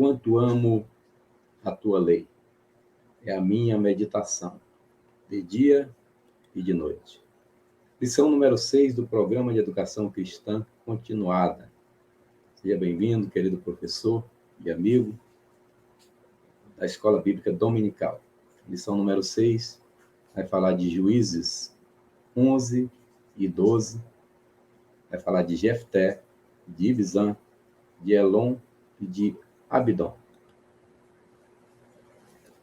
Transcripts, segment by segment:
quanto amo a tua lei. É a minha meditação, de dia e de noite. Lição número 6 do Programa de Educação Cristã Continuada. Seja bem-vindo, querido professor e amigo da Escola Bíblica Dominical. Lição número 6 vai falar de Juízes 11 e 12. Vai falar de Jefté, de Ibzan, de Elon e de Abidom.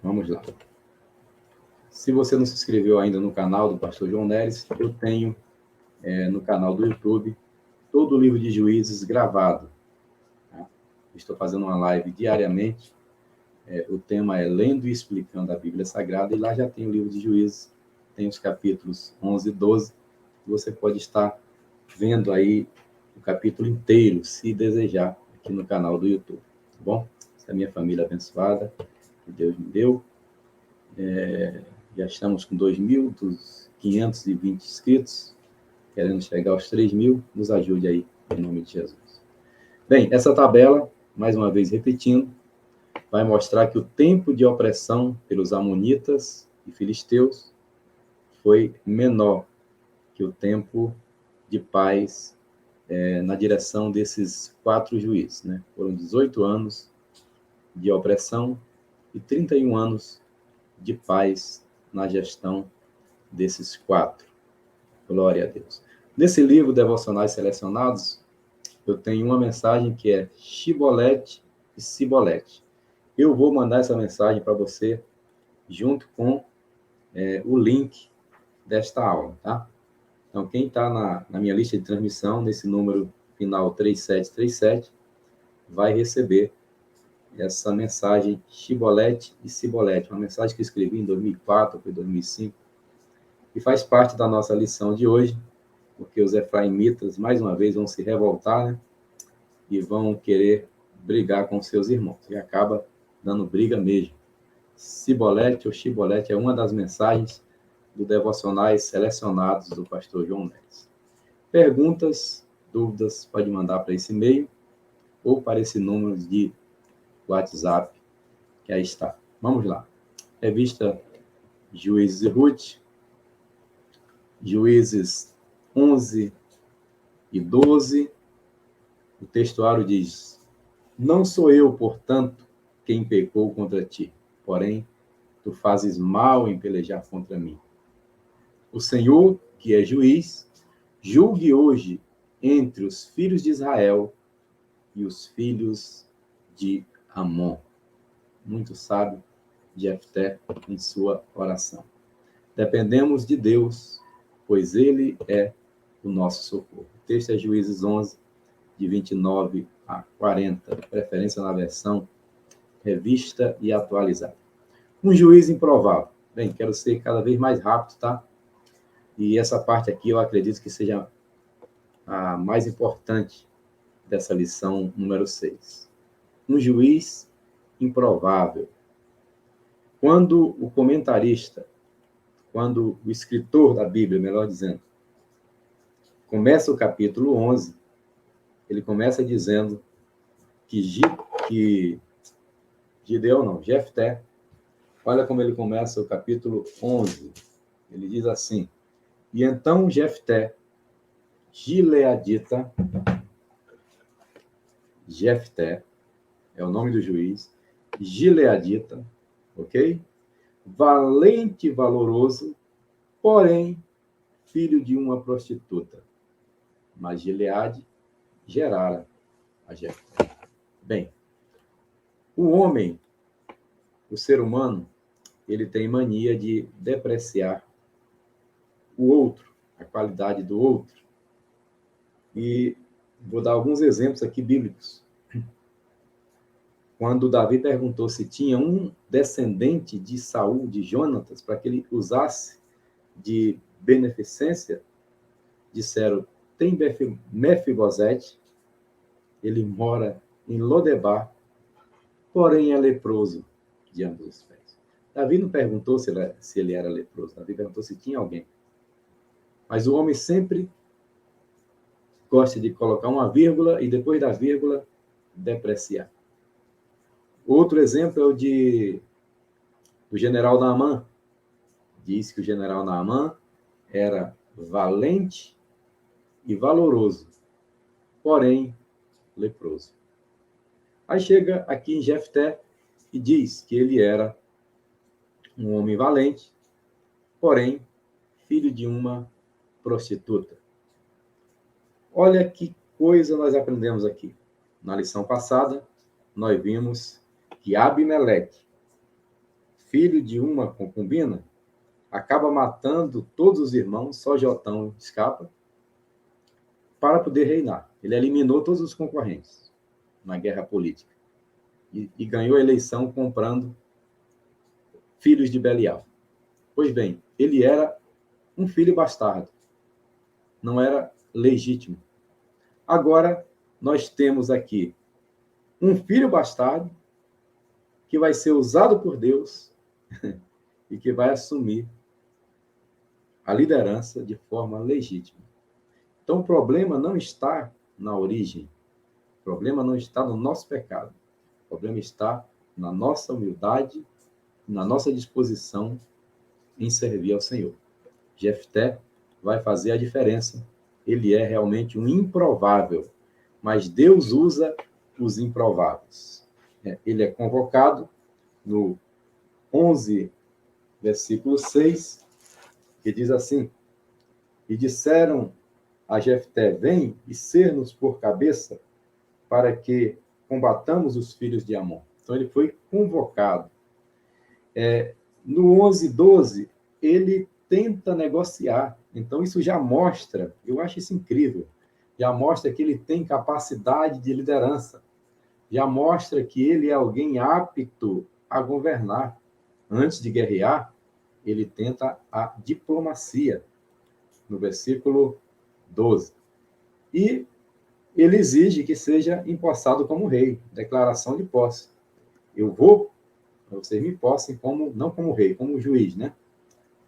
Vamos lá. Se você não se inscreveu ainda no canal do Pastor João Neres, eu tenho no canal do YouTube todo o livro de Juízes gravado. Tá? Estou fazendo uma live diariamente. O tema é Lendo e Explicando a Bíblia Sagrada, e lá já tem o livro de Juízes, tem os capítulos 11 e 12. Você pode estar vendo aí o capítulo inteiro, se desejar, aqui no canal do YouTube, tá bom? Essa é a minha família abençoada, que Deus me deu. Já estamos com 2.520 inscritos, querendo chegar aos 3.000, nos ajude aí, em nome de Jesus. Bem, essa tabela, mais uma vez repetindo, vai mostrar que o tempo de opressão pelos amonitas e filisteus foi menor que o tempo de paz na direção desses 4 juízes, né? Foram 18 anos de opressão e 31 anos de paz na gestão desses 4. Glória a Deus. Nesse livro, Devocionais Selecionados, eu tenho uma mensagem que é Shibolete e Sibolete. Eu vou mandar essa mensagem para você junto com o link desta aula, tá? Então, quem está na minha lista de transmissão, nesse número final 3737, vai receber essa mensagem Shibolete e Sibolete, uma mensagem que eu escrevi em 2004 ou 2005, e faz parte da nossa lição de hoje, porque os efraimitas, mais uma vez, vão se revoltar, né? E vão querer brigar com seus irmãos, e acaba dando briga mesmo. Sibolete ou Shibolete é uma das mensagens do Devocionais Selecionados do Pastor João Neres. Perguntas, dúvidas, pode mandar para esse e-mail ou para esse número de WhatsApp, que aí está. Vamos lá. Revista Juízes e Ruth, Juízes 11 e 12. O textuário diz: Não sou eu, portanto, quem pecou contra ti, porém, tu fazes mal em pelejar contra mim. O Senhor, que é juiz, julgue hoje entre os filhos de Israel e os filhos de Amon. Muito sábio Jefté em sua oração. Dependemos de Deus, pois Ele é o nosso socorro. O texto é Juízes 11, de 29 a 40, preferência na versão revista e atualizada. Um juiz improvável. Bem, quero ser cada vez mais rápido, tá? E essa parte aqui eu acredito que seja a mais importante dessa lição número 6. Um juiz improvável. Quando o comentarista, quando o escritor da Bíblia, melhor dizendo, começa o capítulo 11, ele começa dizendo que Jefté, olha como ele começa o capítulo 11. Ele diz assim: E então Jefté, Gileadita, Jefté é o nome do juiz, Gileadita, ok? Valente e valoroso, porém filho de uma prostituta. Mas Gileade gerara a Jefté. Bem, o homem, o ser humano, ele tem mania de depreciar o outro, a qualidade do outro. E vou dar alguns exemplos aqui bíblicos. Quando Davi perguntou se tinha um descendente de Saul, de Jonatas, para que ele usasse de beneficência, disseram: tem Mefibosete, ele mora em Lodebar, porém é leproso de ambos os pés. Davi não perguntou se ele era leproso, Davi perguntou se tinha alguém. Mas o homem sempre gosta de colocar uma vírgula e depois da vírgula depreciar. Outro exemplo é o do general Naamã. Diz que o general Naamã era valente e valoroso, porém leproso. Aí chega aqui em Jefté e diz que ele era um homem valente, porém filho de uma prostituta. Olha que coisa nós aprendemos aqui. Na lição passada, nós vimos que Abimeleque, filho de uma concubina, acaba matando todos os irmãos, só Jotão escapa, para poder reinar. Ele eliminou todos os concorrentes na guerra política e ganhou a eleição comprando filhos de Belial. Pois bem, ele era um filho bastardo, não era legítimo. Agora, nós temos aqui um filho bastardo que vai ser usado por Deus e que vai assumir a liderança de forma legítima. Então, o problema não está na origem, o problema não está no nosso pecado, o problema está na nossa humildade, na nossa disposição em servir ao Senhor. Jefté vai fazer a diferença. Ele é realmente um improvável, mas Deus usa os improváveis. Ele é convocado no 11, versículo 6, que diz assim: e disseram a Jefté, vem e ser-nos por cabeça para que combatamos os filhos de Amon. Então ele foi convocado. No 11:12, ele tenta negociar. Então isso já mostra, eu acho isso incrível, já mostra que ele tem capacidade de liderança, já mostra que ele é alguém apto a governar. Antes de guerrear, ele tenta a diplomacia, no versículo 12. E ele exige que seja empossado como rei, declaração de posse. Eu vou, vocês me possem como, não como rei, como juiz, né?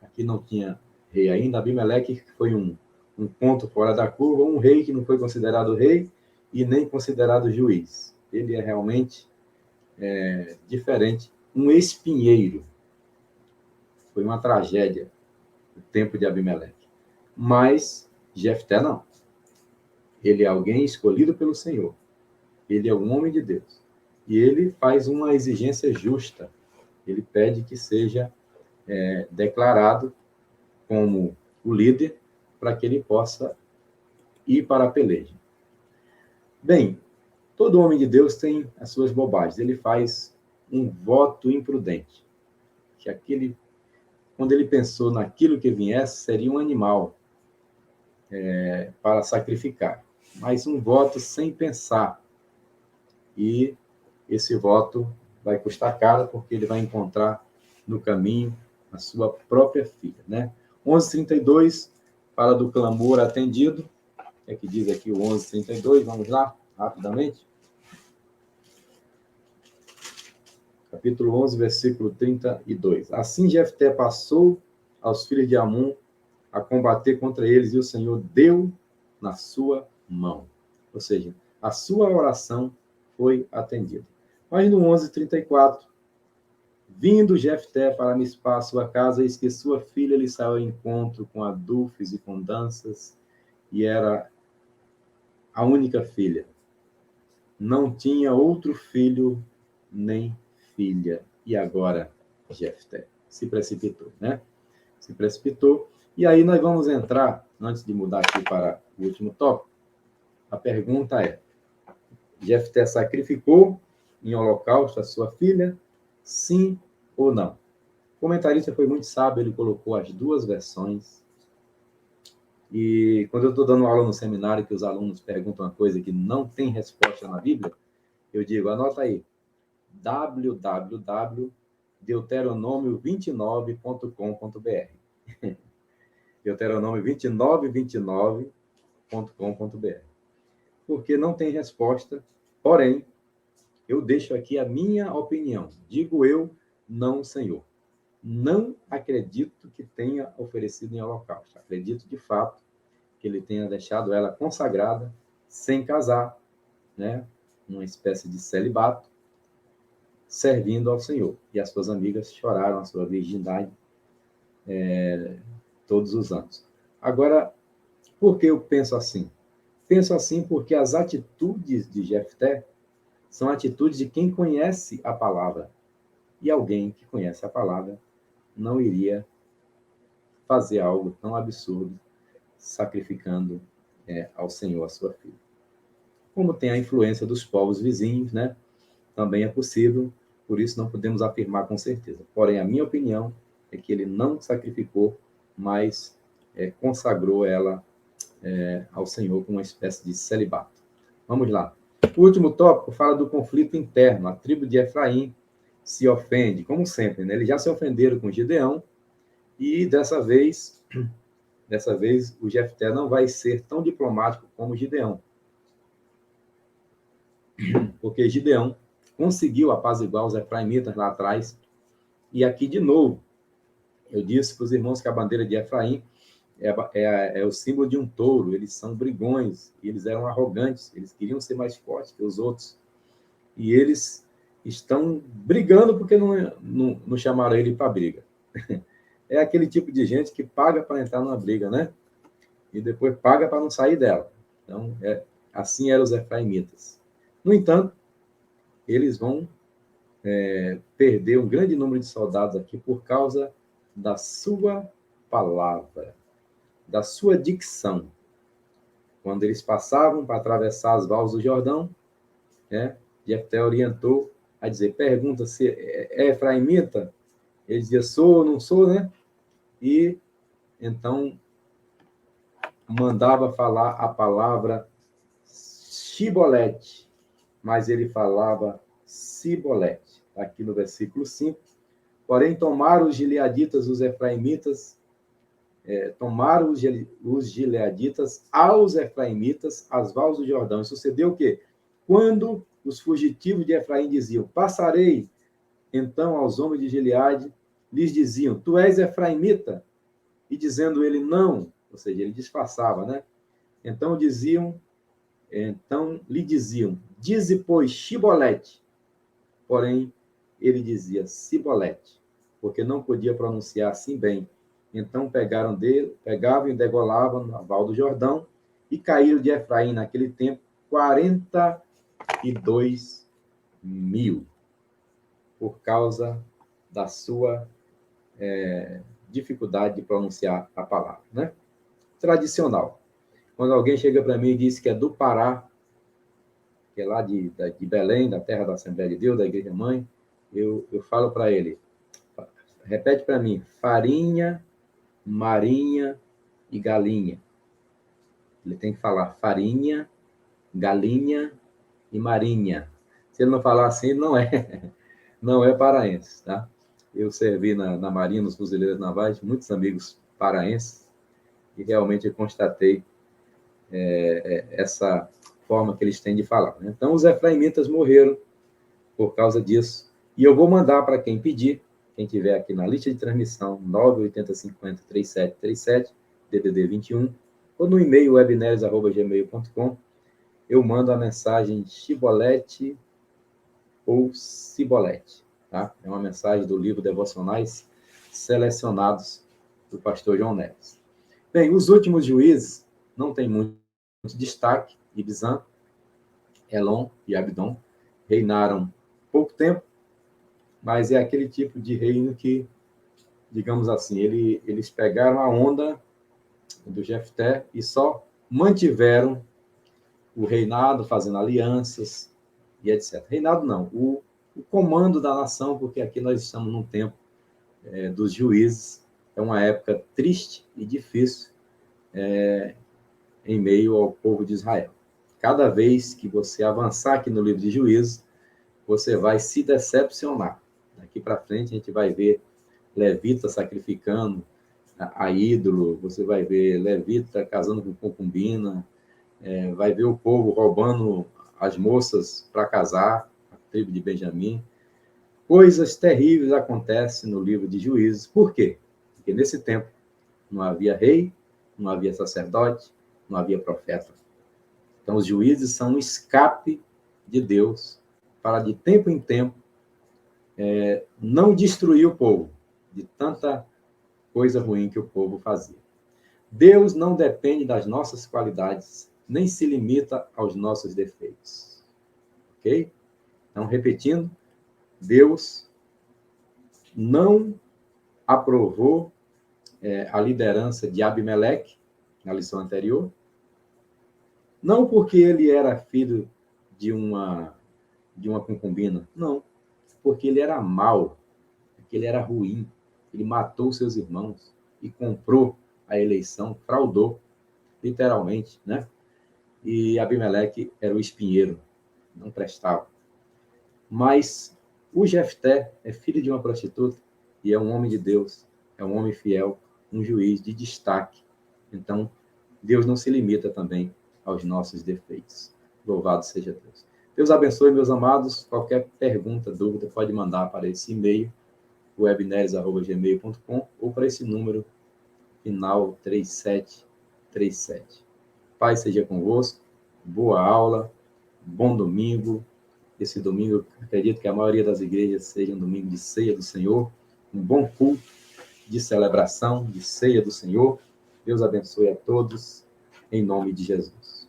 Aqui não tinha rei ainda, Abimeleque foi um ponto fora da curva, um rei que não foi considerado rei e nem considerado juiz. Ele é realmente diferente, um espinheiro. Foi uma tragédia o tempo de Abimeleque. Mas Jefté não. Ele é alguém escolhido pelo Senhor. Ele é um homem de Deus. E ele faz uma exigência justa. Ele pede que seja declarado como o líder para que ele possa ir para a peleja. Bem, todo homem de Deus tem as suas bobagens. Ele faz um voto imprudente. Que quando ele pensou naquilo que viesse, seria um animal para sacrificar. Mas um voto sem pensar. E esse voto vai custar caro, porque ele vai encontrar no caminho a sua própria filha, né? 11:32 fala do clamor atendido. O que é que diz aqui o 11:32? Vamos lá, rapidamente. Capítulo 11, versículo 32. Assim Jefté passou aos filhos de Amon a combater contra eles, e o Senhor deu na sua mão. Ou seja, a sua oração foi atendida. Mas no 11:34, vindo Jefté para Mispá, sua casa, eis que sua filha lhe saiu ao encontro com adufes e com danças, e era a única filha. Não tinha outro filho nem filha. E agora Jefté se precipitou, né? Se precipitou. E aí nós vamos entrar, antes de mudar aqui para o último tópico, a pergunta é: Jefté sacrificou em holocausto a sua filha? Sim ou não? O comentarista foi muito sábio, ele colocou as duas versões. E quando eu estou dando aula no seminário, que os alunos perguntam uma coisa que não tem resposta na Bíblia, eu digo, anota aí, www.deuteronômio29.com.br Deuteronômio29.com.br Porque não tem resposta, porém, eu deixo aqui a minha opinião. Digo eu, não o Senhor. Não acredito que tenha oferecido em holocausto. Acredito, de fato, que ele tenha deixado ela consagrada, sem casar, né? Uma espécie de celibato, servindo ao Senhor. E as suas amigas choraram a sua virgindade todos os anos. Agora, por que eu penso assim? Penso assim porque as atitudes de Jefté são atitudes de quem conhece a palavra. E alguém que conhece a palavra não iria fazer algo tão absurdo, sacrificando ao Senhor a sua filha. Como tem a influência dos povos vizinhos, né? Também é possível, por isso não podemos afirmar com certeza. Porém, a minha opinião é que ele não sacrificou, mas consagrou ela ao Senhor com uma espécie de celibato. Vamos lá. O último tópico fala do conflito interno. A tribo de Efraim se ofende, como sempre, né? Eles já se ofenderam com Gideão, e dessa vez o Jefté não vai ser tão diplomático como Gideão. Porque Gideão conseguiu apaziguar os efraimitas lá atrás. E aqui, de novo, eu disse para os irmãos que a bandeira de Efraim é o símbolo de um touro. Eles são brigões, eles eram arrogantes, eles queriam ser mais fortes que os outros. E eles estão brigando porque não chamaram ele para briga. É aquele tipo de gente que paga para entrar numa briga, né? E depois paga para não sair dela. Então, assim eram os efraimitas. No entanto, eles vão perder um grande número de soldados aqui por causa da sua palavra, da sua dicção. Quando eles passavam para atravessar as valves do Jordão, Jefté orientou a dizer, pergunta se é efraimita, ele dizia, sou ou não sou, né? E então mandava falar a palavra Shibolete, mas ele falava Sibolete, aqui no versículo 5. Porém, tomaram os gileaditas, os efraimitas, tomaram os gileaditas aos efraimitas as valves do Jordão. E sucedeu o quê? Quando os fugitivos de Efraim diziam, passarei então aos homens de Gileade, lhes diziam, tu és efraimita? E dizendo ele, não, ou seja, ele disfarçava, né? Então lhe diziam, dize, pois, Shibolete. Porém, ele dizia Sibolete, porque não podia pronunciar assim bem. Então pegavam e degolavam na val do Jordão e caíram de Efraim naquele tempo 42.000, por causa da sua dificuldade de pronunciar a palavra, né? Tradicional. Quando alguém chega para mim e diz que é do Pará, que é lá de Belém, da terra da Assembleia de Deus, da Igreja Mãe, eu falo para ele, repete para mim, farinha, marinha e galinha. Ele tem que falar farinha, galinha e marinha. Se ele não falar assim, não é paraense, tá? Eu servi na Marinha, nos Fuzileiros Navais, muitos amigos paraenses, e realmente eu constatei essa forma que eles têm de falar. Então, os efraimitas morreram por causa disso. E eu vou mandar para quem pedir, quem tiver aqui na lista de transmissão, 98050-3737, DDD 21, ou no e-mail webneres@gmail.com, eu mando a mensagem Shibolete ou Sibolete. Tá? É uma mensagem do livro Devocionais Selecionados, do pastor João Neves. Bem, os últimos juízes não tem muito destaque. Ibzan, Elon e Abdon reinaram pouco tempo, mas é aquele tipo de reino que, digamos assim, eles pegaram a onda do Jefté e só mantiveram o reinado, fazendo alianças e etc. Reinado não, o comando da nação, porque aqui nós estamos num tempo dos juízes, é uma época triste e difícil em meio ao povo de Israel. Cada vez que você avançar aqui no livro de Juízes, você vai se decepcionar. Daqui para frente a gente vai ver levita sacrificando a ídolo, você vai ver levita casando com concubina, vai ver o povo roubando as moças para casar, a tribo de Benjamim. Coisas terríveis acontecem no livro de Juízes. Por quê? Porque nesse tempo não havia rei, não havia sacerdote, não havia profeta. Então, os juízes são um escape de Deus para, de tempo em tempo, não destruir o povo de tanta coisa ruim que o povo fazia. Deus não depende das nossas qualidades, nem se limita aos nossos defeitos. Ok? Então, repetindo, Deus não aprovou a liderança de Abimeleque, na lição anterior, não porque ele era filho de uma concubina, não, porque ele era mau, porque ele era ruim, ele matou seus irmãos e comprou a eleição, fraudou, literalmente, né? E Abimeleque era o espinheiro, não prestava. Mas o Jefté é filho de uma prostituta e é um homem de Deus, é um homem fiel, um juiz de destaque. Então, Deus não se limita também aos nossos defeitos. Louvado seja Deus. Deus abençoe, meus amados. Qualquer pergunta, dúvida, pode mandar para esse e-mail, webneres@gmail.com, ou para esse número final 3737. Pai seja convosco, boa aula, bom domingo. Esse domingo, acredito que a maioria das igrejas seja um domingo de ceia do Senhor, um bom culto de celebração, de ceia do Senhor. Deus abençoe a todos, em nome de Jesus.